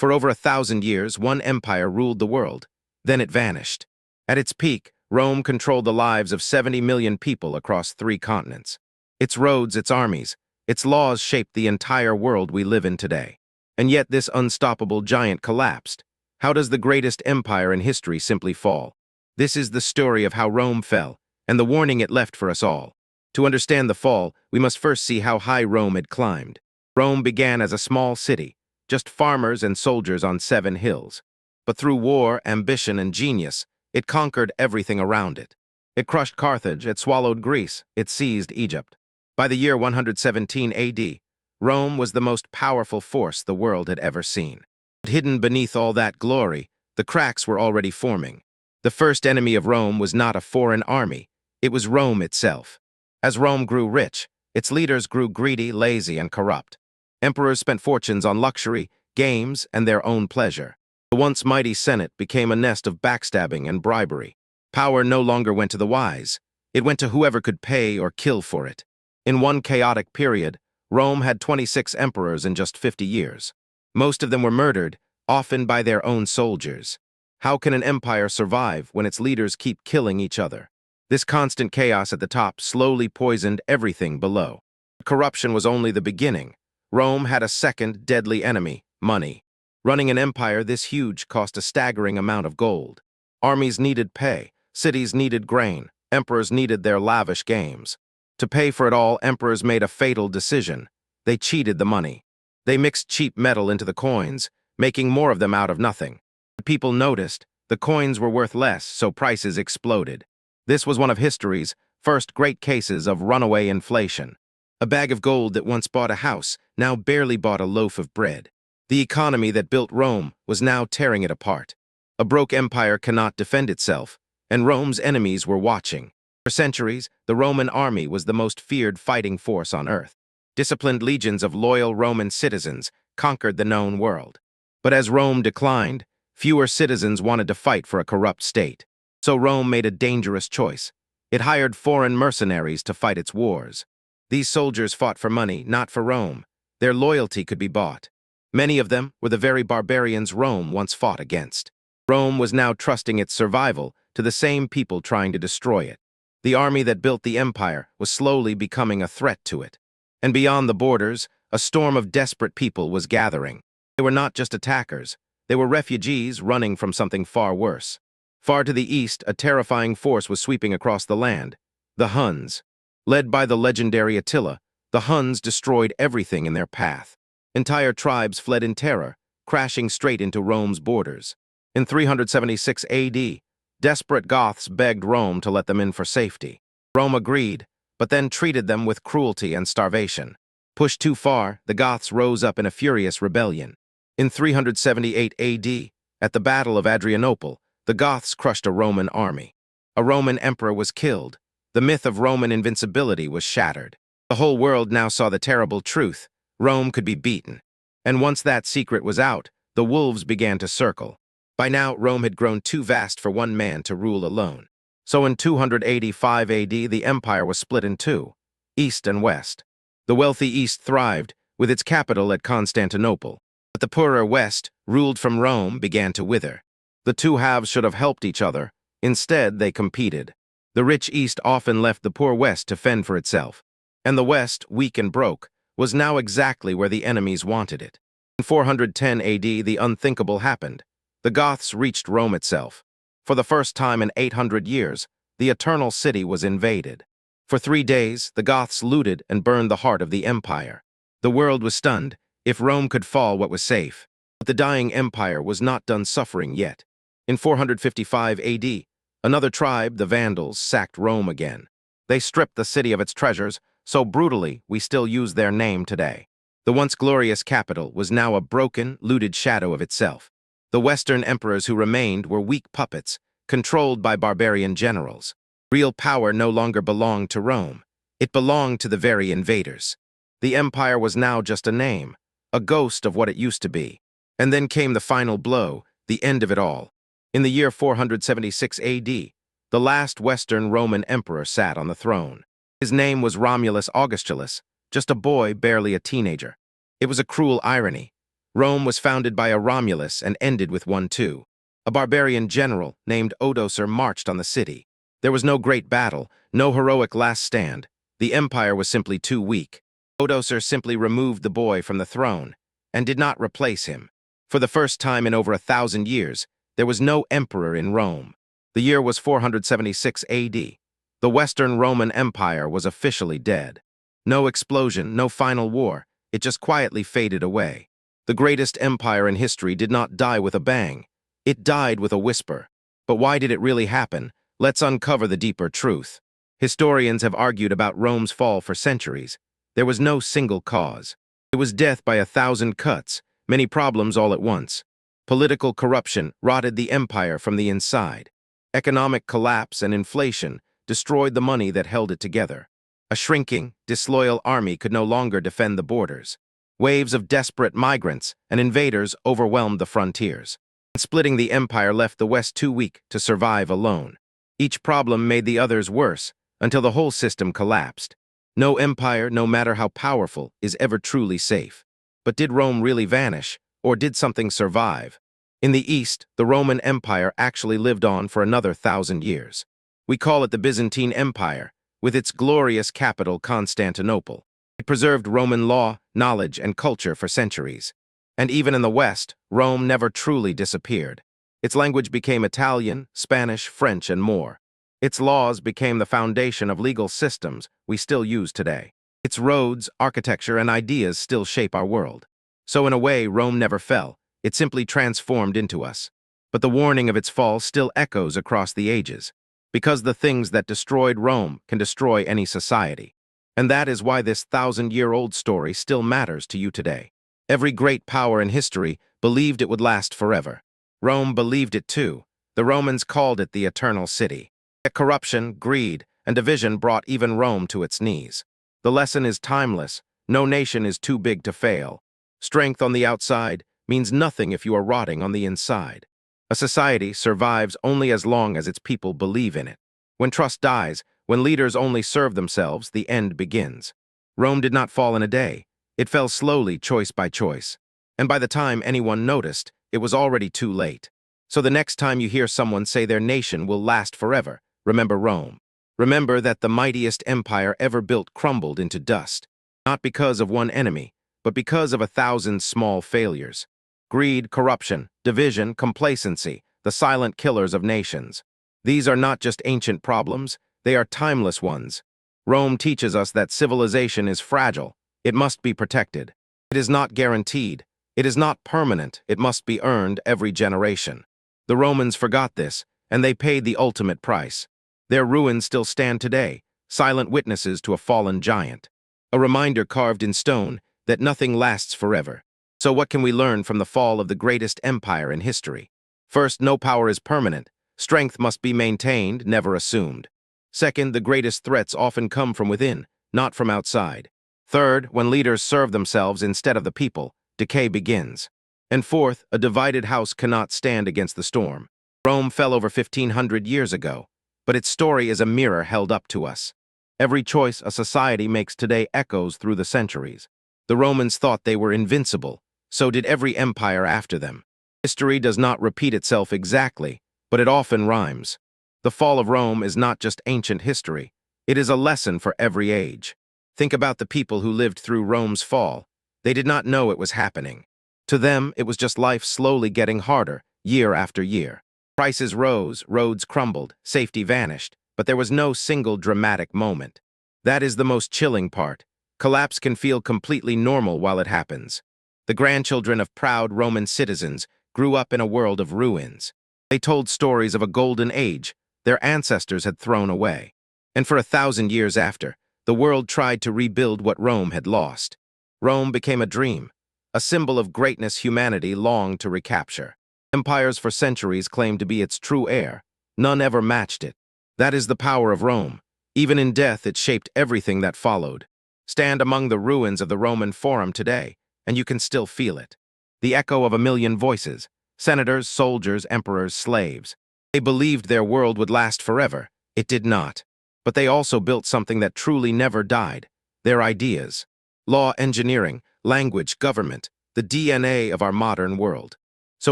For over 1,000 years, one empire ruled the world. Then it vanished. At its peak, Rome controlled the lives of 70 million people across 3 continents. Its roads, its armies, its laws shaped the entire world we live in today. And yet this unstoppable giant collapsed. How does the greatest empire in history simply fall? This is the story of how Rome fell, and the warning it left for us all. To understand the fall, we must first see how high Rome had climbed. Rome began as a small city, just farmers and soldiers on 7 hills. But through war, ambition, and genius, it conquered everything around it. It crushed Carthage, it swallowed Greece, it seized Egypt. By the year 117 AD, Rome was the most powerful force the world had ever seen. But hidden beneath all that glory, the cracks were already forming. The first enemy of Rome was not a foreign army, it was Rome itself. As Rome grew rich, its leaders grew greedy, lazy, and corrupt. Emperors spent fortunes on luxury, games, and their own pleasure. The once mighty Senate became a nest of backstabbing and bribery. Power no longer went to the wise. It went to whoever could pay or kill for it. In one chaotic period, Rome had 26 emperors in just 50 years. Most of them were murdered, often by their own soldiers. How can an empire survive when its leaders keep killing each other? This constant chaos at the top slowly poisoned everything below. Corruption was only the beginning. Rome had a second deadly enemy, money. Running an empire this huge cost a staggering amount of gold. Armies needed pay, cities needed grain, emperors needed their lavish games. To pay for it all, emperors made a fatal decision. They cheated the money. They mixed cheap metal into the coins, making more of them out of nothing. The people noticed. The coins were worth less, so prices exploded. This was one of history's first great cases of runaway inflation. A bag of gold that once bought a house now barely bought a loaf of bread. The economy that built Rome was now tearing it apart. A broke empire cannot defend itself, and Rome's enemies were watching. For centuries, the Roman army was the most feared fighting force on earth. Disciplined legions of loyal Roman citizens conquered the known world. But as Rome declined, fewer citizens wanted to fight for a corrupt state. So Rome made a dangerous choice. It hired foreign mercenaries to fight its wars. These soldiers fought for money, not for Rome. Their loyalty could be bought. Many of them were the very barbarians Rome once fought against. Rome was now trusting its survival to the same people trying to destroy it. The army that built the empire was slowly becoming a threat to it. And beyond the borders, a storm of desperate people was gathering. They were not just attackers. They were refugees running from something far worse. Far to the east, a terrifying force was sweeping across the land. The Huns. Led by the legendary Attila, the Huns destroyed everything in their path. Entire tribes fled in terror, crashing straight into Rome's borders. In 376 AD, desperate Goths begged Rome to let them in for safety. Rome agreed, but then treated them with cruelty and starvation. Pushed too far, the Goths rose up in a furious rebellion. In 378 AD, at the Battle of Adrianople, the Goths crushed a Roman army. A Roman emperor was killed. The myth of Roman invincibility was shattered. The whole world now saw the terrible truth. Rome could be beaten. And once that secret was out, the wolves began to circle. By now, Rome had grown too vast for one man to rule alone. So in 285 AD, the empire was split in two, east and west. The wealthy east thrived, with its capital at Constantinople. But the poorer west, ruled from Rome, began to wither. The two halves should have helped each other. Instead, they competed. The rich East often left the poor West to fend for itself. And the West, weak and broke, was now exactly where the enemies wanted it. In 410 AD, the unthinkable happened. The Goths reached Rome itself. For the first time in 800 years, the Eternal City was invaded. For 3 days, the Goths looted and burned the heart of the empire. The world was stunned. If Rome could fall, what was safe? But the dying empire was not done suffering yet. In 455 AD, another tribe, the Vandals, sacked Rome again. They stripped the city of its treasures so brutally we still use their name today. The once glorious capital was now a broken, looted shadow of itself. The Western emperors who remained were weak puppets, controlled by barbarian generals. Real power no longer belonged to Rome. It belonged to the very invaders. The empire was now just a name, a ghost of what it used to be. And then came the final blow, the end of it all. In the year 476 AD, the last Western Roman emperor sat on the throne. His name was Romulus Augustulus, just a boy, barely a teenager. It was a cruel irony. Rome was founded by a Romulus and ended with one too. A barbarian general named Odoacer marched on the city. There was no great battle, no heroic last stand. The empire was simply too weak. Odoacer simply removed the boy from the throne and did not replace him. For the first time in over 1,000 years, there was no emperor in Rome. The year was 476 AD. The Western Roman Empire was officially dead. No explosion, no final war. It just quietly faded away. The greatest empire in history did not die with a bang. It died with a whisper. But why did it really happen? Let's uncover the deeper truth. Historians have argued about Rome's fall for centuries. There was no single cause. It was death by 1,000 cuts, many problems all at once. Political corruption rotted the empire from the inside. Economic collapse and inflation destroyed the money that held it together. A shrinking, disloyal army could no longer defend the borders. Waves of desperate migrants and invaders overwhelmed the frontiers. Splitting the empire left the West too weak to survive alone. Each problem made the others worse, until the whole system collapsed. No empire, no matter how powerful, is ever truly safe. But did Rome really vanish, or did something survive? In the East, the Roman Empire actually lived on for another 1,000 years. We call it the Byzantine Empire, with its glorious capital Constantinople. It preserved Roman law, knowledge, and culture for centuries. And even in the West, Rome never truly disappeared. Its language became Italian, Spanish, French, and more. Its laws became the foundation of legal systems we still use today. Its roads, architecture, and ideas still shape our world. So in a way, Rome never fell. It simply transformed into us. But the warning of its fall still echoes across the ages. Because the things that destroyed Rome can destroy any society. And that is why this 1,000-year-old story still matters to you today. Every great power in history believed it would last forever. Rome believed it too. The Romans called it the Eternal City. Yet corruption, greed, and division brought even Rome to its knees. The lesson is timeless. No nation is too big to fail. Strength on the outside means nothing if you are rotting on the inside. A society survives only as long as its people believe in it. When trust dies, when leaders only serve themselves, the end begins. Rome did not fall in a day. It fell slowly, choice by choice. And by the time anyone noticed, it was already too late. So the next time you hear someone say their nation will last forever, remember Rome. Remember that the mightiest empire ever built crumbled into dust. Not because of one enemy, but because of 1,000 small failures. Greed, corruption, division, complacency, the silent killers of nations. These are not just ancient problems, they are timeless ones. Rome teaches us that civilization is fragile. It must be protected. It is not guaranteed. It is not permanent. It must be earned every generation. The Romans forgot this, and they paid the ultimate price. Their ruins still stand today, silent witnesses to a fallen giant. A reminder carved in stone that nothing lasts forever. So what can we learn from the fall of the greatest empire in history? First, no power is permanent. Strength must be maintained, never assumed. Second, the greatest threats often come from within, not from outside. Third, when leaders serve themselves instead of the people, decay begins. And fourth, a divided house cannot stand against the storm. Rome fell over 1,500 years ago, but its story is a mirror held up to us. Every choice a society makes today echoes through the centuries. The Romans thought they were invincible, so did every empire after them. History does not repeat itself exactly, but it often rhymes. The fall of Rome is not just ancient history, it is a lesson for every age. Think about the people who lived through Rome's fall. They did not know it was happening. To them, it was just life slowly getting harder, year after year. Prices rose, roads crumbled, safety vanished, but there was no single dramatic moment. That is the most chilling part. Collapse can feel completely normal while it happens. The grandchildren of proud Roman citizens grew up in a world of ruins. They told stories of a golden age their ancestors had thrown away. And for 1,000 years after, the world tried to rebuild what Rome had lost. Rome became a dream, a symbol of greatness humanity longed to recapture. Empires for centuries claimed to be its true heir. None ever matched it. That is the power of Rome. Even in death, it shaped everything that followed. Stand among the ruins of the Roman Forum today, and you can still feel it. The echo of a million voices, senators, soldiers, emperors, slaves. They believed their world would last forever. It did not. But they also built something that truly never died, their ideas. Law, engineering, language, government. the DNA of our modern world. So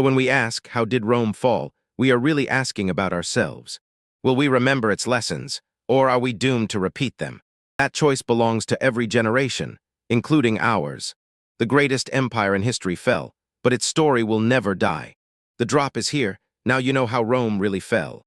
when we ask, how did Rome fall, we are really asking about ourselves. Will we remember its lessons, or are we doomed to repeat them? That choice belongs to every generation, including ours. The greatest empire in history fell, but its story will never die. The drop is here. Now you know how Rome really fell.